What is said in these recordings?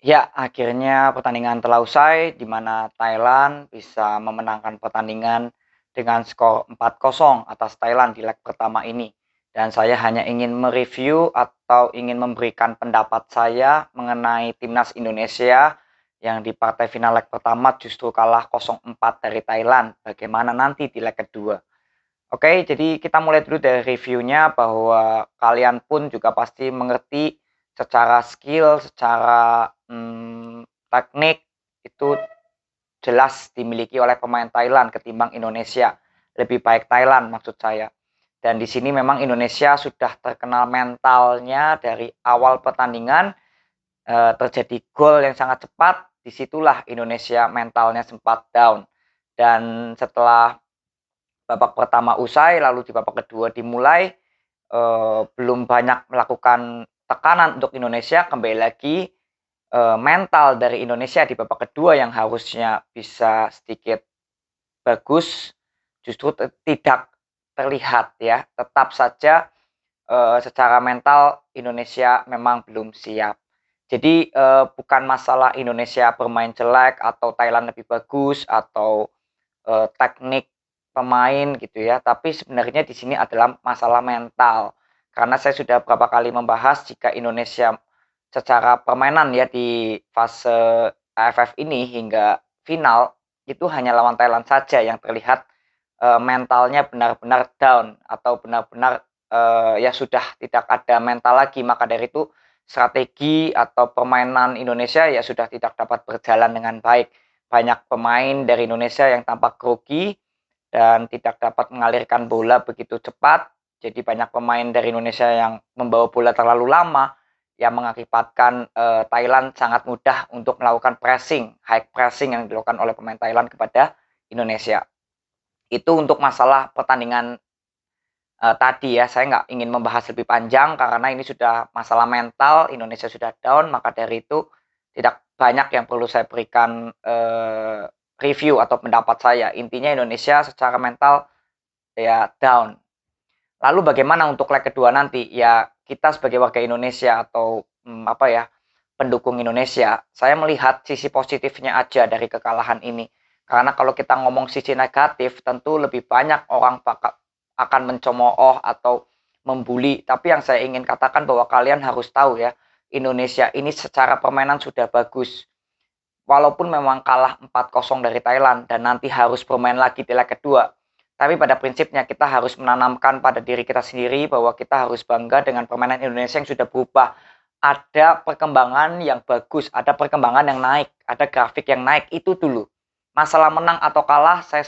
Ya, akhirnya pertandingan telah usai di mana Thailand bisa memenangkan pertandingan dengan skor 4-0 atas Thailand di leg pertama ini. Dan saya hanya ingin mereview atau ingin memberikan pendapat saya mengenai timnas Indonesia yang di partai final leg pertama justru kalah 0-4 dari Thailand. Bagaimana nanti di leg kedua? Oke, jadi kita mulai dulu dari reviewnya bahwa kalian pun juga pasti mengerti secara skill, secara teknik itu jelas dimiliki oleh pemain Thailand ketimbang Indonesia. Lebih baik Thailand maksud saya. Dan di sini memang Indonesia sudah terkenal mentalnya dari awal pertandingan terjadi gol yang sangat cepat. Disitulah Indonesia mentalnya sempat down. Dan setelah babak pertama usai, lalu di babak kedua dimulai, belum banyak melakukan tekanan untuk Indonesia, kembali lagi mental dari Indonesia di babak kedua yang harusnya bisa sedikit bagus, justru tidak terlihat ya. Tetap saja secara mental Indonesia memang belum siap. Jadi bukan masalah Indonesia bermain jelek atau Thailand lebih bagus atau teknik pemain gitu ya, tapi sebenarnya di sini adalah masalah mental. Karena saya sudah beberapa kali membahas jika Indonesia secara permainan ya di fase AFF ini hingga final itu hanya lawan Thailand saja yang terlihat mentalnya benar-benar down atau benar-benar ya sudah tidak ada mental lagi. Maka dari itu strategi atau permainan Indonesia ya sudah tidak dapat berjalan dengan baik. Banyak pemain dari Indonesia yang tampak grogi dan tidak dapat mengalirkan bola begitu cepat. Jadi banyak pemain dari Indonesia yang membawa bola terlalu lama yang mengakibatkan Thailand sangat mudah untuk melakukan pressing, high pressing yang dilakukan oleh pemain Thailand kepada Indonesia. Itu untuk masalah pertandingan tadi ya. Saya nggak ingin membahas lebih panjang karena ini sudah masalah mental, Indonesia sudah down, maka dari itu tidak banyak yang perlu saya berikan review atau pendapat saya. Intinya Indonesia secara mental ya down. Lalu bagaimana untuk leg kedua nanti? Ya kita sebagai warga Indonesia atau apa ya, pendukung Indonesia, saya melihat sisi positifnya aja dari kekalahan ini. Karena kalau kita ngomong sisi negatif, tentu lebih banyak orang akan mencemooh atau membuli. Tapi yang saya ingin katakan bahwa kalian harus tahu ya, Indonesia ini secara permainan sudah bagus. Walaupun memang kalah 4-0 dari Thailand dan nanti harus bermain lagi di leg kedua. Tapi pada prinsipnya kita harus menanamkan pada diri kita sendiri bahwa kita harus bangga dengan permainan Indonesia yang sudah berubah. Ada perkembangan yang bagus, ada perkembangan yang naik, ada grafik yang naik, itu dulu. Masalah menang atau kalah, saya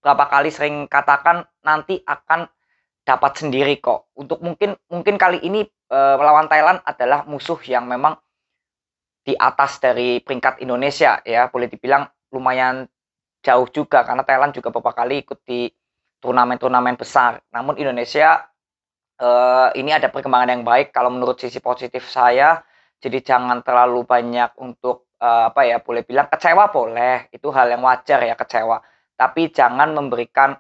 berapa kali sering katakan nanti akan dapat sendiri kok. Untuk mungkin kali ini melawan Thailand adalah musuh yang memang di atas dari peringkat Indonesia ya, boleh dibilang lumayan jauh juga karena Thailand juga beberapa kali ikut di turnamen-turnamen besar. Namun Indonesia ini ada perkembangan yang baik kalau menurut sisi positif saya. Jadi jangan terlalu banyak untuk apa ya, boleh bilang kecewa boleh, itu hal yang wajar ya kecewa. Tapi jangan memberikan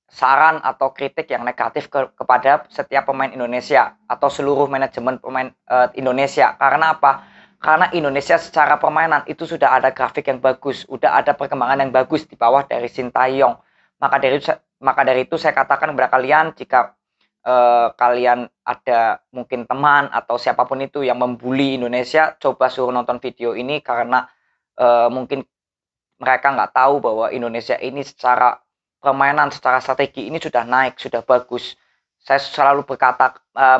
saran atau kritik yang negatif kepada setiap pemain Indonesia atau seluruh manajemen pemain Indonesia. Karena apa? Karena Indonesia secara permainan itu sudah ada grafik yang bagus, sudah ada perkembangan yang bagus di bawah dari Sintayong. Maka dari itu saya katakan kepada kalian jika kalian ada mungkin teman atau siapapun itu yang membuli Indonesia, coba suruh nonton video ini karena mungkin mereka nggak tahu bahwa Indonesia ini secara permainan, secara strategi ini sudah naik, sudah bagus. Saya selalu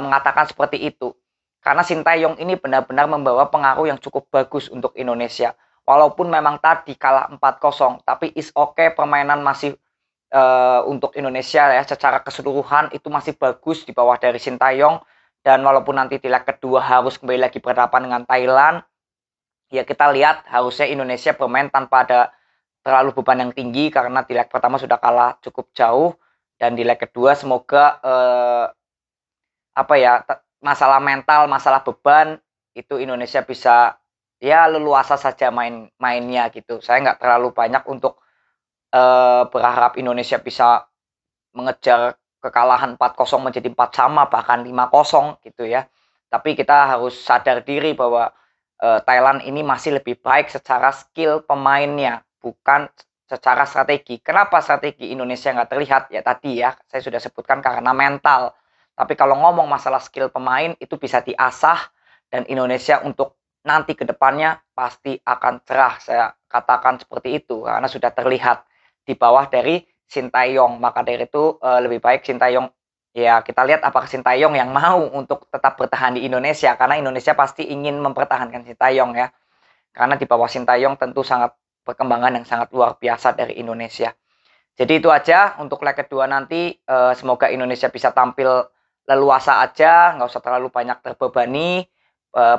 mengatakan seperti itu. Karena Sintayong ini benar-benar membawa pengaruh yang cukup bagus untuk Indonesia. Walaupun memang tadi kalah 4-0, tapi is okay, permainan masih untuk Indonesia ya secara keseluruhan itu masih bagus di bawah dari Sintayong. Dan walaupun nanti di leg kedua harus kembali lagi berhadapan dengan Thailand, ya kita lihat harusnya Indonesia bermain tanpa ada terlalu beban yang tinggi karena di leg pertama sudah kalah cukup jauh dan di leg kedua semoga apa ya, masalah mental, masalah beban itu Indonesia bisa ya leluasa saja mainnya gitu. Saya nggak terlalu banyak untuk berharap Indonesia bisa mengejar kekalahan 4-0 menjadi 4 sama bahkan 5-0 gitu ya. Tapi kita harus sadar diri bahwa Thailand ini masih lebih baik secara skill pemainnya, bukan secara strategi. Kenapa strategi Indonesia nggak terlihat? Ya tadi ya, saya sudah sebutkan karena mental. Tapi kalau ngomong masalah skill pemain, itu bisa diasah, dan Indonesia untuk nanti ke depannya pasti akan cerah. Saya katakan seperti itu, karena sudah terlihat di bawah dari Sintayong. Maka dari itu lebih baik Sintayong. Ya, kita lihat apakah Sintayong yang mau untuk tetap bertahan di Indonesia, karena Indonesia pasti ingin mempertahankan Sintayong ya. Karena di bawah Sintayong tentu sangat perkembangan yang sangat luar biasa dari Indonesia. Jadi itu aja untuk leg kedua nanti. Semoga Indonesia bisa tampil leluasa aja, nggak usah terlalu banyak terbebani,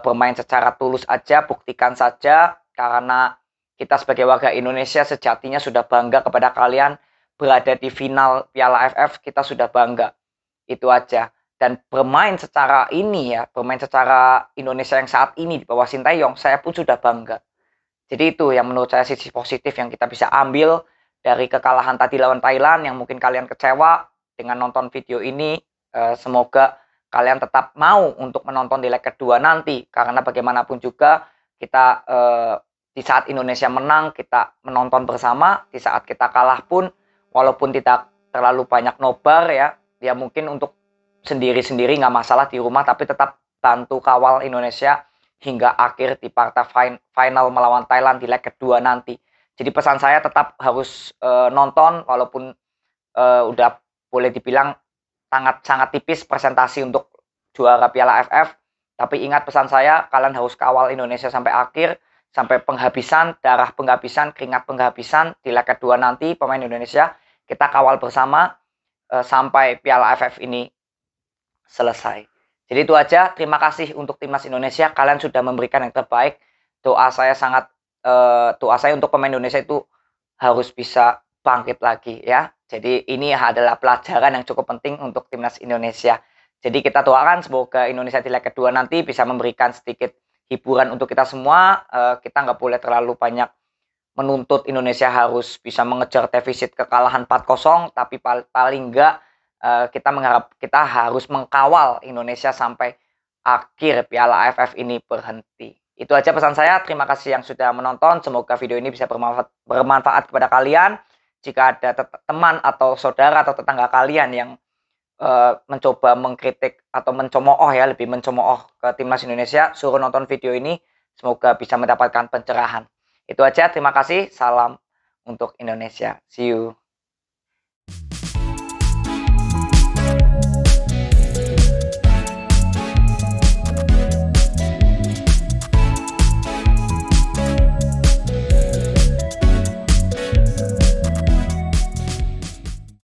bermain secara tulus aja, buktikan saja, karena kita sebagai warga Indonesia sejatinya sudah bangga kepada kalian. Berada di final Piala AFF, kita sudah bangga. Itu aja. Dan bermain secara ini ya, bermain secara Indonesia yang saat ini di bawah Sintayong, saya pun sudah bangga. Jadi itu yang menurut saya sisi positif yang kita bisa ambil dari kekalahan tadi lawan Thailand, yang mungkin kalian kecewa dengan nonton video ini. Semoga kalian tetap mau untuk menonton di leg kedua nanti, karena bagaimanapun juga kita di saat Indonesia menang kita menonton bersama, di saat kita kalah pun walaupun tidak terlalu banyak nobar ya, ya mungkin untuk sendiri-sendiri nggak masalah di rumah, tapi tetap bantu kawal Indonesia hingga akhir di partai final melawan Thailand di leg kedua nanti. Jadi pesan saya tetap harus nonton, walaupun udah boleh dibilang sangat tipis presentasi untuk juara Piala AFF. Tapi ingat pesan saya, kalian harus kawal Indonesia sampai akhir, sampai penghabisan, darah penghabisan, keringat penghabisan di leg kedua nanti pemain Indonesia. Kita kawal bersama sampai Piala AFF ini selesai. Jadi itu aja. Terima kasih untuk timnas Indonesia. Kalian sudah memberikan yang terbaik. Doa saya untuk pemain Indonesia itu harus bisa bangkit lagi ya. Jadi ini adalah pelajaran yang cukup penting untuk timnas Indonesia. Jadi kita doakan semoga Indonesia di leg kedua nanti bisa memberikan sedikit hiburan untuk kita semua. Kita nggak boleh terlalu banyak menuntut Indonesia harus bisa mengejar defisit kekalahan 4-0, tapi paling enggak kita harus mengkawal Indonesia sampai akhir Piala AFF ini berhenti. Itu aja pesan saya. Terima kasih yang sudah menonton. Semoga video ini bisa bermanfaat kepada kalian. Jika ada teman atau saudara atau tetangga kalian yang mencoba mengkritik atau mencemooh ya, lebih mencemooh ke timnas Indonesia, suruh nonton video ini. Semoga bisa mendapatkan pencerahan. Itu aja. Terima kasih. Salam untuk Indonesia. See you.